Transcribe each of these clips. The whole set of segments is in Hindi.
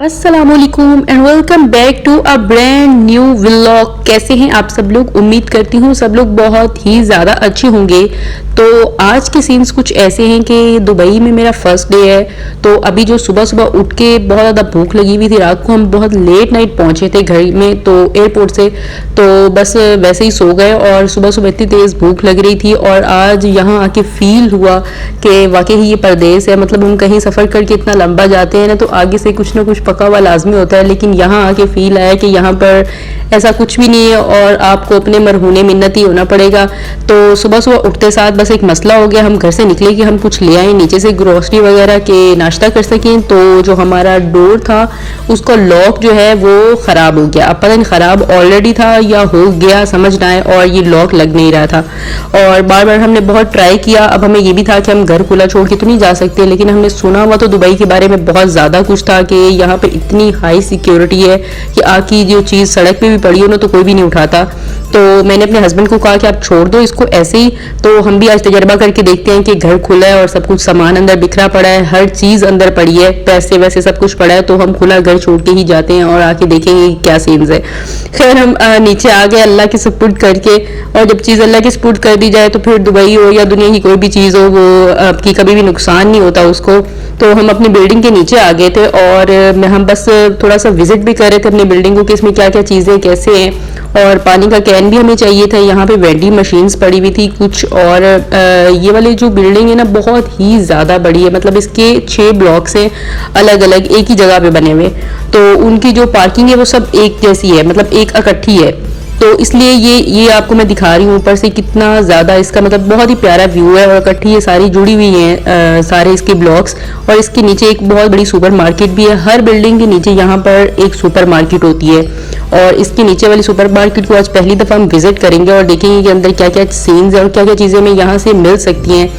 अस्सलामुअलैकुम and welcome back to a brand new vlog. कैसे हैं आप सब लोग? उम्मीद करती हूँ सब लोग बहुत ही ज़्यादा अच्छे होंगे। तो आज के सीन्स कुछ ऐसे हैं कि दुबई में मेरा फर्स्ट डे है। तो अभी जो सुबह सुबह उठ के बहुत ज़्यादा भूख लगी हुई थी, रात को हम बहुत लेट नाइट पहुँचे थे घर में तो एयरपोर्ट से, तो बस वैसे ही सो गए और सुबह सुबह इतनी तेज़ भूख लग रही थी। और आज यहाँ आके फील हुआ कि वाकई ही ये परदेस है। मतलब हम कहीं सफ़र करके इतना लंबा जाते हैं ना तो आगे से कुछ ना कुछ पका हुआ लाजमी होता है, लेकिन यहाँ आके फील आया कि यहाँ पर ऐसा कुछ भी नहीं है और आपको अपने मरहूने मिन्नत ही होना पड़ेगा। तो सुबह सुबह उठते साथ बस एक मसला हो गया, हम घर से निकले कि हम कुछ ले आए नीचे से ग्रोसरी वगैरह के नाश्ता कर सकें। तो जो हमारा डोर था उसका लॉक जो है वो ख़राब हो गया। अब पता नहीं ख़राब ऑलरेडी था या हो गया, समझ ना आए, और ये लॉक लग नहीं रहा था और बार बार हमने बहुत ट्राई किया। अब हमें ये भी था कि हम घर खुला छोड़ के तो नहीं जा सकते, लेकिन हमने सुना हुआ तो दुबई के बारे में बहुत ज़्यादा कुछ था कि यहाँ पे इतनी हाई सिक्योरिटी है कि आकी जो चीज़ सड़क पे भी पड़ी हो ना तो कोई भी नहीं उठाता। तो मैंने अपने हस्बैंड को कहा कि आप छोड़ दो इसको ऐसे ही। तो हम भी आज तजर्बा करके देखते हैं कि घर खुला है और सब कुछ सामान अंदर बिखरा पड़ा है, हर चीज़ अंदर पड़ी है, पैसे वैसे सब कुछ पड़ा है। तो हम खुला घर छोड़ के ही जाते हैं और आके देखेंगे क्या सीन्स है। खैर हम नीचे आ गए अल्लाह के सुपुर्द करके, और जब चीज़ अल्लाह के सुपुर्द कर दी जाए तो फिर दुबई हो या दुनिया की कोई भी चीज़ हो वो आपकी कभी भी नुकसान नहीं होता उसको। तो हम अपनी बिल्डिंग के नीचे आ गए थे और हम बस थोड़ा सा विजिट भी कर रहे थे अपनी बिल्डिंग को कि इसमें क्या क्या चीज़ें कैसे हैं, और पानी का कैन भी हमें चाहिए था। यहाँ पे वेंडिंग मशीन्स पड़ी हुई थी कुछ, और ये वाली जो बिल्डिंग है ना बहुत ही ज़्यादा बड़ी है। मतलब इसके 6 ब्लॉक्स हैं अलग अलग एक ही जगह पे बने हुए, तो उनकी जो पार्किंग है वो सब एक जैसी है, मतलब एक इकट्ठी है। तो इसलिए ये आपको मैं दिखा रही हूँ ऊपर से कितना ज़्यादा इसका मतलब बहुत ही प्यारा व्यू है, और इकट्ठी ये सारी जुड़ी हुई हैं सारे इसके ब्लॉक्स। और इसके नीचे एक बहुत बड़ी सुपर मार्केट भी है। हर बिल्डिंग के नीचे यहाँ पर एक सुपर मार्केट होती है, और इसके नीचे वाली सुपर मार्केट को आज पहली दफ़ा हम विजिट करेंगे और देखेंगे कि अंदर क्या क्या सीन्स है और क्या क्या चीज़ें हमें यहाँ से मिल सकती हैं।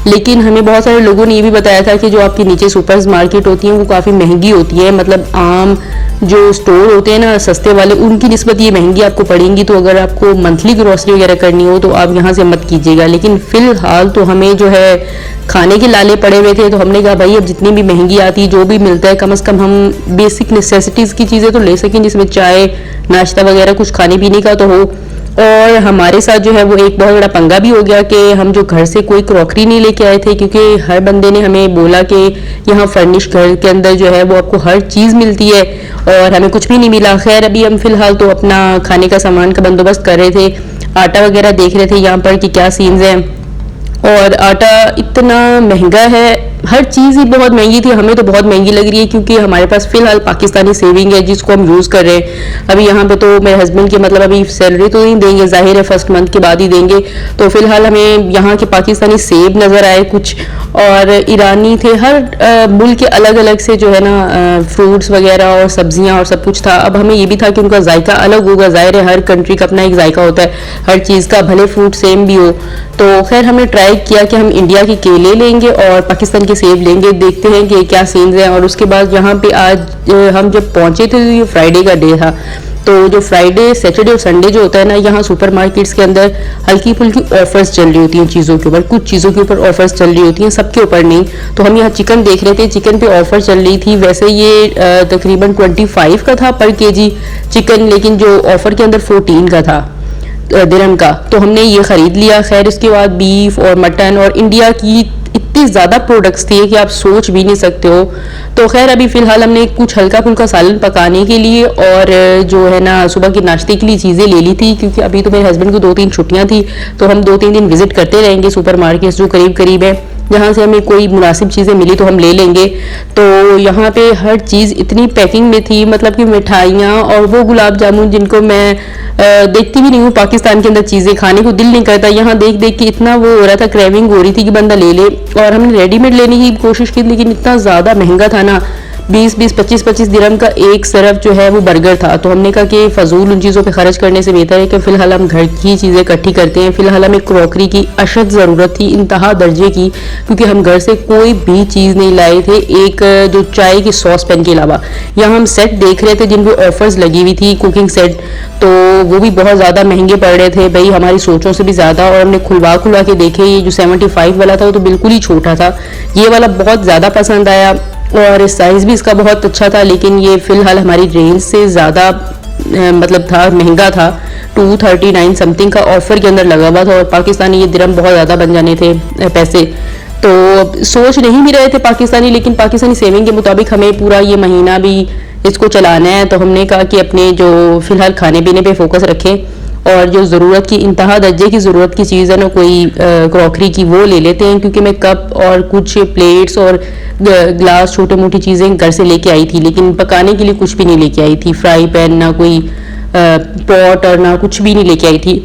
लेकिन हमें बहुत सारे लोगों ने ये भी बताया था कि जो आपके नीचे सुपर मार्केट होती हैं वो काफ़ी महंगी होती है। मतलब आम जो स्टोर होते हैं ना सस्ते वाले, उनकी निस्बत ये महंगी आपको पड़ेंगी। तो अगर आपको मंथली ग्रोसरी वगैरह करनी हो तो आप यहाँ से मत कीजिएगा। लेकिन फ़िलहाल तो हमें जो है खाने के लाले पड़े हुए थे, तो हमने कहा भाई अब जितनी भी महंगी आती जो भी मिलता है कम से कम हम बेसिक नेसेसिटीज़ की चीज़ें तो ले सकें, जिसमें चाय नाश्ता वगैरह कुछ खाने पीने का तो हो। और हमारे साथ जो है वो एक बहुत बड़ा पंगा भी हो गया कि हम जो घर से कोई क्रॉकरी नहीं लेके आए थे, क्योंकि हर बंदे ने हमें बोला कि यहाँ फर्निश घर के अंदर जो है वो आपको हर चीज़ मिलती है, और हमें कुछ भी नहीं मिला। खैर अभी हम फिलहाल तो अपना खाने का सामान का बंदोबस्त कर रहे थे, आटा वगैरह देख रहे थे यहाँ पर कि क्या सीन्स हैं। और आटा इतना महंगा है, हर चीज़ ही बहुत महंगी थी। हमें तो बहुत महंगी लग रही है क्योंकि हमारे पास फ़िलहाल पाकिस्तानी सेविंग है जिसको हम यूज़ कर रहे हैं। अभी यहाँ पे तो मेरे हस्बैंड की मतलब अभी सैलरी तो नहीं देंगे, जाहिर है फर्स्ट मंथ के बाद ही देंगे। तो फ़िलहाल हमें यहाँ के पाकिस्तानी सेब नज़र आए कुछ, और ईरानी थे। हर मुल्क के अलग अलग से जो है ना फ्रूट्स वगैरह और सब्जियाँ और सब कुछ था। अब हमें ये भी था कि उनका जायका अलग होगा, ज़ाहिर है हर कंट्री का अपना एक जायका होता है हर चीज़ का, भले फ्रूट सेम भी हो। तो खैर हमने ट्राई किया कि हम इंडिया के केले लेंगे और पाकिस्तान के सेब लेंगे, देखते हैं कि क्या सीन्स हैं। और उसके बाद यहाँ पे आज हम जब पहुँचे थे तो ये फ्राइडे का डे था। तो जो फ्राइडे सैटरडे और संडे जो होता है ना, यहाँ सुपर मार्केट्स के अंदर हल्की फुल्की ऑफर्स चल रही होती हैं चीज़ों के ऊपर, कुछ चीज़ों के ऊपर ऑफर्स चल रही होती हैं, सबके ऊपर नहीं। तो हम यहाँ चिकन देख रहे थे, चिकन पे ऑफर चल रही थी। वैसे ये तकरीबन 25 का था पर केजी चिकन, लेकिन जो ऑफर के अंदर 14 का था दिरहम का, तो हमने ये ख़रीद लिया। खैर उसके बाद बीफ और मटन और इंडिया की इतनी ज़्यादा प्रोडक्ट्स थी कि आप सोच भी नहीं सकते हो। तो खैर अभी फ़िलहाल हमने कुछ हल्का फुल्का सालन पकाने के लिए और जो है ना सुबह के नाश्ते के लिए चीज़ें ले ली थी, क्योंकि अभी तो मेरे हस्बैंड को 2-3 छुट्टियां थी, तो हम 2-3 दिन विजिट करते रहेंगे सुपर मार्केट्स जो करीब करीब है। जहाँ से हमें कोई मुनासिब चीज़ें मिली तो हम ले लेंगे। तो यहाँ पे हर चीज़ इतनी पैकिंग में थी, मतलब कि मिठाइयाँ और वो गुलाब जामुन जिनको मैं देखती भी नहीं हूँ पाकिस्तान के अंदर, चीज़ें खाने को दिल नहीं करता, यहाँ देख देख के इतना वो हो रहा था, क्रेविंग हो रही थी कि बंदा ले ले। और हमने रेडीमेड लेने की कोशिश की, लेकिन इतना ज़्यादा महंगा था ना, 20-20 25-25 दिरहम का एक सिर्फ जो है वो बर्गर था। तो हमने कहा कि फजूल उन चीज़ों पे खर्च करने से बेहतर है कि फ़िलहाल हम घर की चीज़ें इकट्ठी करते हैं। फ़िलहाल हमें क्रॉकरी की अशद ज़रूरत थी, इंतहा दर्जे की, क्योंकि हम घर से कोई भी चीज़ नहीं लाए थे एक जो चाय की सॉस पैन के अलावा। यहाँ हम सेट देख रहे थे जिन पे ऑफर्स लगी हुई थी, कुकिंग सेट, तो वो भी बहुत ज़्यादा महंगे पड़ रहे थे भाई, हमारी सोचों से भी ज़्यादा। और हमने खुलवा के देखे, ये जो 75 वाला था वो तो बिल्कुल ही छोटा था, ये वाला बहुत ज़्यादा पसंद आया और साइज़ भी इसका बहुत अच्छा था। लेकिन ये फ़िलहाल हमारी रेंज से ज़्यादा मतलब था, महंगा था। 239 समथिंग का ऑफर के अंदर लगा हुआ था और पाकिस्तानी ये दिरहम बहुत ज़्यादा बन जाने थे पैसे। तो सोच नहीं भी रहे थे पाकिस्तानी, लेकिन पाकिस्तानी सेविंग के मुताबिक हमें पूरा ये महीना भी इसको चलाना है। तो हमने कहा कि अपने जो फ़िलहाल खाने पीने पे फोकस रखें और जो ज़रूरत की इंतहा दर्जे की ज़रूरत की चीज़ है ना, कोई क्रॉकरी की, वो ले लेते हैं। क्योंकि मैं कप और कुछ प्लेट्स और ग्लास, छोटी मोटी चीज़ें घर से लेके आई थी, लेकिन पकाने के लिए कुछ भी नहीं लेके आई थी। फ्राई पैन, ना कोई पॉट और ना कुछ भी नहीं लेके आई थी।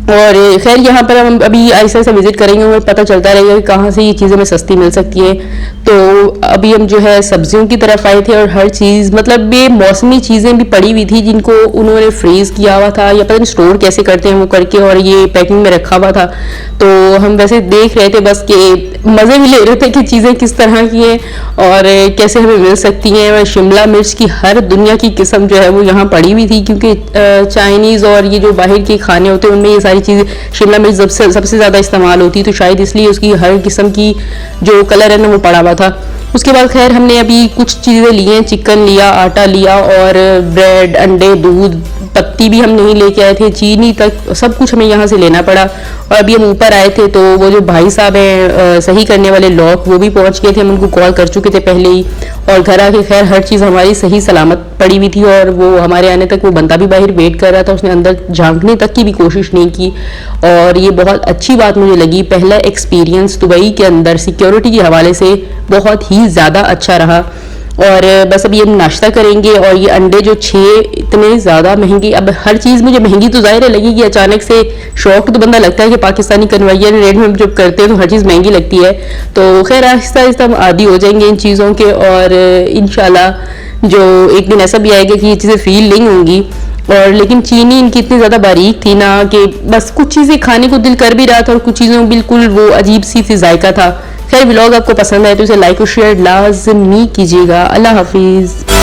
और खैर यहाँ पर हम अभी ऐसा ऐसा विजिट करेंगे और पता चलता रहेगा कि कहाँ से ये चीज़ें हमें सस्ती मिल सकती हैं। तो अभी हम जो है सब्जियों की तरफ आए थे और हर चीज़ मतलब ये मौसमी चीज़ें भी पड़ी हुई थी जिनको उन्होंने फ्रीज़ किया हुआ था, या पता नहीं स्टोर कैसे करते हैं वो करके, और ये पैकिंग में रखा हुआ था। तो हम वैसे देख रहे थे बस कि मज़े भी ले रहे थे कि चीज़ें किस तरह की हैं और कैसे हमें मिल सकती हैं। और शिमला मिर्च की हर दुनिया की किस्म जो है वो यहाँ पड़ी हुई थी, क्योंकि चाइनीज़ और ये जो बाहर के खाने होते हैं उनमें ये सारी चीज़ शिमला मिर्च सबसे ज़्यादा इस्तेमाल होती है, तो शायद इसलिए उसकी हर किस्म की जो कलर है ना वो पड़ा हुआ था। उसके बाद खैर हमने अभी कुछ चीज़ें ली हैं, चिकन लिया, आटा लिया और ब्रेड, अंडे, दूध, पत्ती भी हम नहीं लेके आए थे, चीनी तक सब कुछ हमें यहाँ से लेना पड़ा। और अभी हम ऊपर आए थे तो वो जो भाई साहब हैं सही करने वाले लॉक, वो भी पहुँच गए थे, हम उनको कॉल कर चुके थे पहले ही। और घर आके खैर हर चीज़ हमारी सही सलामत पड़ी हुई थी और वो हमारे आने तक वो बंदा भी बाहर वेट कर रहा था, उसने अंदर झांकने तक की भी कोशिश नहीं की। और ये बहुत अच्छी बात मुझे लगी, पहला एक्सपीरियंस दुबई के अंदर सिक्योरिटी के हवाले से बहुत ही ज़्यादा अच्छा रहा। और बस अभी हम नाश्ता करेंगे। और ये अंडे जो 6 इतने ज़्यादा महंगे, अब हर चीज़ मुझे महंगी तो ज़ाहिर है लगेगी, अचानक से शौक तो बंदा लगता है कि पाकिस्तानी कन्वेयर रेट में जब करते हैं तो हर चीज़ महंगी लगती है। तो खैर आहिस्ता आहिस्ता हम आदी हो जाएंगे इन चीज़ों के, और इंशाल्लाह जो एक दिन ऐसा भी आएगा कि ये चीज़ें फील नहीं होंगी। और लेकिन चीनी इनकी इतनी ज़्यादा बारीक थी ना कि बस कुछ चीज़ें खाने को दिल कर भी रहा था और कुछ चीज़ों बिल्कुल वो अजीब सी थी, जायका था। खैर व्लॉग आपको पसंद आए तो इसे लाइक और शेयर लाजमी कीजिएगा। अल्लाह हाफिज़।